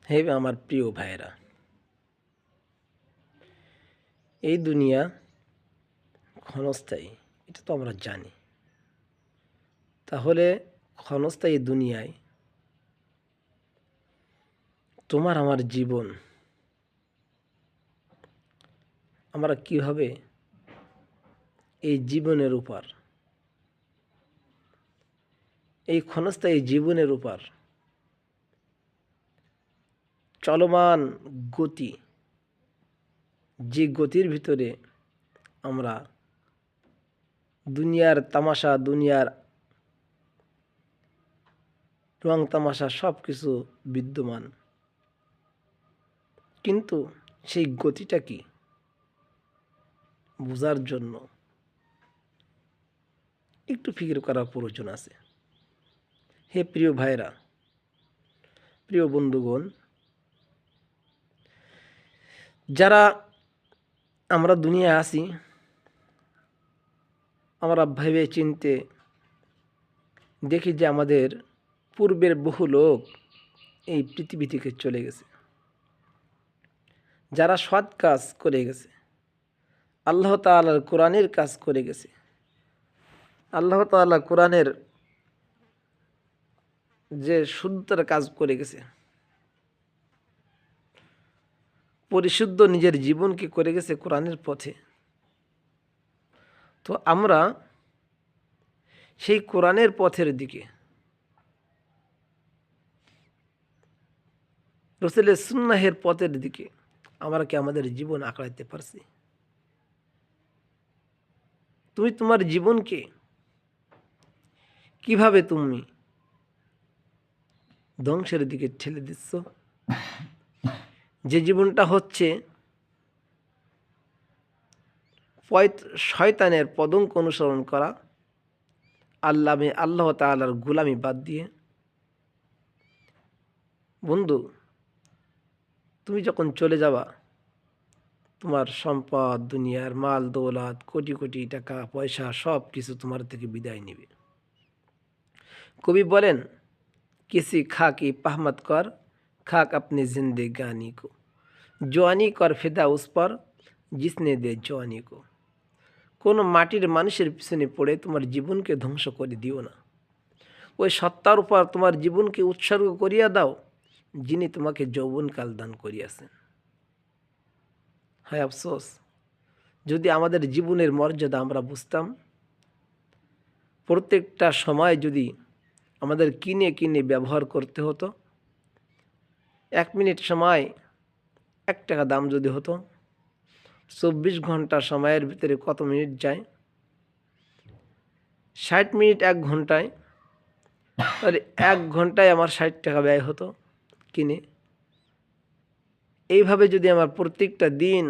হে আমার প্রিয় ভাইয়েরা, এই দুনিয়া ক্ষণস্থায়ী, এটা তো আমরা জানি। তাহলে ক্ষণস্থায়ী দুনিয়ায় তোমার আমার জীবন আমরা কিভাবে এই জীবনের উপর, এই ক্ষণস্থায়ী জীবনের উপর চলমান গতি, যে গতির ভিতরে আমরা দুনিয়ার তামাশা, দুনিয়ার রং তামাশা সব কিছু বিদ্যমান, কিন্তু সেই গতিটা কি বোঝার জন্য একটু ফিকির করার প্রয়োজন আছে। হে প্রিয় ভাইরা, প্রিয় বন্ধুগণ, যারা আমরা দুনিয়ায় আছি, আমরা ভেবে চিনতে দেখি যে আমাদের পূর্বের বহু লোক এই পৃথিবী থেকে চলে গেছে, যারা সৎ কাজ করে গেছে, আল্লাহ তাআলার কোরআনের কাজ করে গেছে, আল্লাহ তাআলা কোরআনের যে শুদ্ধতার কাজ করে গেছে, পরিশুদ্ধ নিজের জীবনকে করে গেছে কোরআনের পথে। তো আমরা সেই কোরআনের পথের দিকে, রাসূলের সুন্নাহের পথের দিকে আমরা কি আমাদের জীবন আঁকড়াইতে পারছি? তুমি তোমার জীবনকে কিভাবে তুমি ধ্বংসের দিকে ঠেলে দিচ্ছ? যে জীবনটা হচ্ছে শয়তানের পদঙ্ক অনুসরণ করা, আল্লাহ তাআলার গোলামি বাদ দিয়ে। বন্ধু, তুমি যখন চলে যাবা, তোমার সম্পদ, দুনিয়ার মাল দৌলত, কোটি কোটি টাকা পয়সা সব কিছু তোমার থেকে বিদায় নেবে। কবি বলেন, किसी खाकी पहमत कर खाक अपनी जिंदगानी को, জওয়ানি কর ফিদা উস পর জিসনে দে জওয়ানি কো। কোনো মাটির মানুষের পিছনে পড়ে তোমার জীবনকে ধ্বংস করে দিও না। ওই সত্তার উপর তোমার জীবনকে উৎসর্গ করিয়া দাও, যিনি তোমাকে যৌবনকাল দান করিয়াছেন। হায় আফসোস, যদি আমাদের জীবনের মর্যাদা আমরা বুঝতাম, প্রত্যেকটা সময় যদি আমাদের কিনে কিনে ব্যবহার করতে হতো, 1 মিনিট সময় 1 টাকা দাম যদি হতো, 24 ঘন্টা সময়ের ভিতরে কত মিনিট যায়? 60 মিনিট 1 ঘন্টায়, তাহলে 1 ঘন্টায় আমার 60 টাকা ব্যয় হতো কিনে। এইভাবে যদি আমার প্রত্যেকটা দিন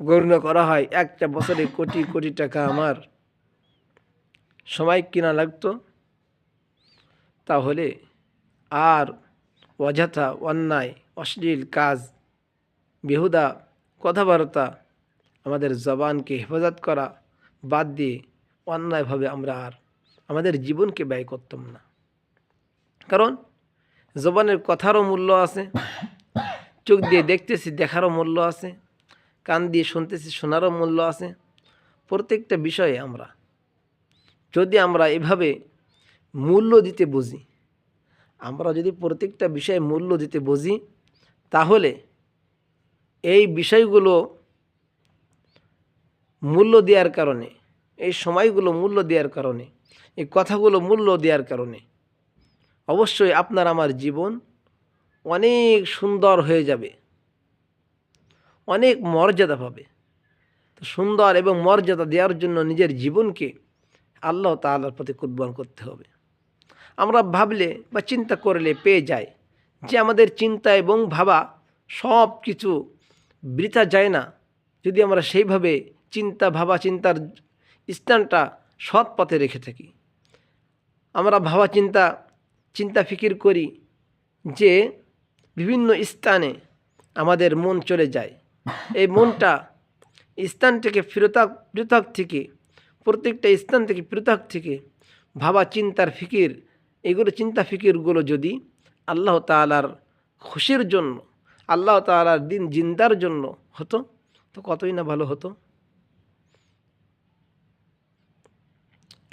গণনা করা হয়, একটা বছরে কোটি কোটি টাকা আমার সময় কিনা লাগতো, তাহলে আর অযথা অন্যায় অশ্লীল কাজ, বেহুদা কথাবার্তা, আমাদের জবানকে হেফাজত করা বাদ দিয়ে অন্যায়ভাবে আমরা আর আমাদের জীবনকে ব্যয় করতাম না। কারণ জবানের কথারও মূল্য আছে, চোখ দিয়ে দেখতেছি দেখারও মূল্য আছে, কান দিয়ে শুনতেছি শোনারও মূল্য আছে। প্রত্যেকটা বিষয়ে আমরা যদি আমরা এভাবে মূল্য দিতে বুঝি, আমরা যদি প্রত্যেকটা বিষয়ে মূল্য দিতে বুঝি, তাহলে এই বিষয়গুলো মূল্য দেওয়ার কারণে, এই সময়গুলো মূল্য দেওয়ার কারণে, এই কথাগুলো মূল্য দেওয়ার কারণে অবশ্যই আপনার আমার জীবন অনেক সুন্দর হয়ে যাবে, অনেক মর্যাদা পাবে। তো সুন্দর এবং মর্যাদা দেওয়ার জন্য নিজের জীবনকে আল্লাহ তাআলার প্রতি কুরবান করতে হবে। আমরা ভাবলে বা চিন্তা করলে পেয়ে যাই যে আমাদের চিন্তা এবং ভাবা সব কিছু বৃথা যায় না, যদি আমরা সেইভাবে চিন্তার স্থানটা সৎ পথে রেখে থাকি। আমরা চিন্তা ফিকির করি যে বিভিন্ন স্থানে আমাদের মন চলে যায়, এই মনটা স্থান থেকে পৃথক থেকে, প্রত্যেকটা স্থান থেকে পৃথক থেকে চিন্তা ফিকিরগুলো যদি আল্লাহ তাআলার খুশির জন্য, আল্লাহ তাআলার দিন জিন্দার জন্য হতো তো কতই না ভালো হতো।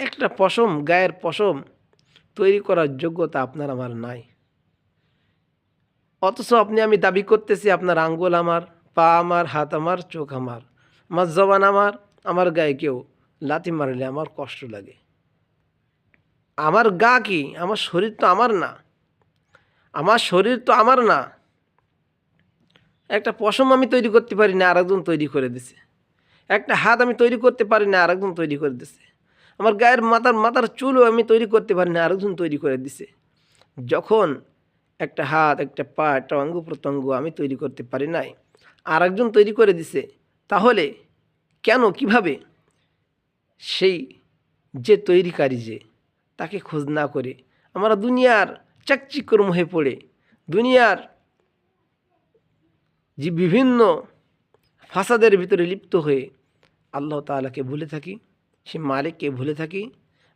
একটা পশম, গায়ের পশম তৈরি করার যোগ্যতা আপনার আমার নাই, অথচ আপনি আমি দাবি করতেছি আপনার আঙ্গুল আমার, পা আমার, হাত আমার, চোখ আমার, আমার জবান আমার, আমার গায়ে কেউ লাথি মারলে আমার কষ্ট লাগে। আমার গা কি, আমার শরীর তো আমার না, আমার শরীর তো আমার না। একটা পশম আমি তৈরি করতে পারি না, আরেকজন তৈরি করে দিছে। একটা হাত আমি তৈরি করতে পারি না, আরেকজন তৈরি করে দিছে। আমার গায়ের মাথার চুলও আমি তৈরি করতে পারি না, আরেকজন তৈরি করে দিছে। যখন একটা হাত, একটা পা, একটা অঙ্গ প্রত্যঙ্গ আমি তৈরি করতে পারি নাই, আরেকজন তৈরি করে দিছে, তাহলে কেন, কিভাবে সেই যে তৈরিকারী, যে তাকে খোঁজ না করে আমরা দুনিয়ার চাকচিক্যর মুহে পড়ে, দুনিয়ার যে বিভিন্ন ফাসাদের ভিতরে লিপ্ত হয়ে আল্লাহ তাআলাকে ভুলে থাকি, সে মালিককে ভুলে থাকি।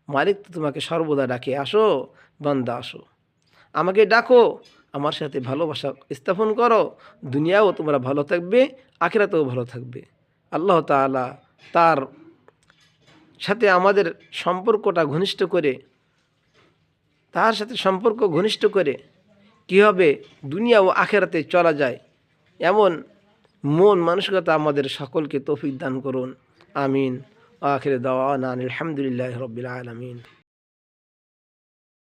মালিক তো তোমাকে সর্বদা ডাকে, আসো বান্দা আসো, আমাকে ডাকো, আমার সাথে ভালোবাসা স্থাপন করো, দুনিয়াও তোমরা ভালো থাকবে, আখিরাতেও ভালো থাকবে। আল্লাহ তাআলা তার সাথে আমাদের সম্পর্কটা ঘনিষ্ঠ করে, তার সাথে সম্পর্ক ঘনিষ্ঠ করে কীভাবে দুনিয়া ও আখিরাতে চলা যায়, এমন মন মানসিকতা আমাদের সকলকে তৌফিক দান করুন। আমিন। আখির দাওয়ানা আলহামদুলিল্লাহি রাব্বিল আলামিন।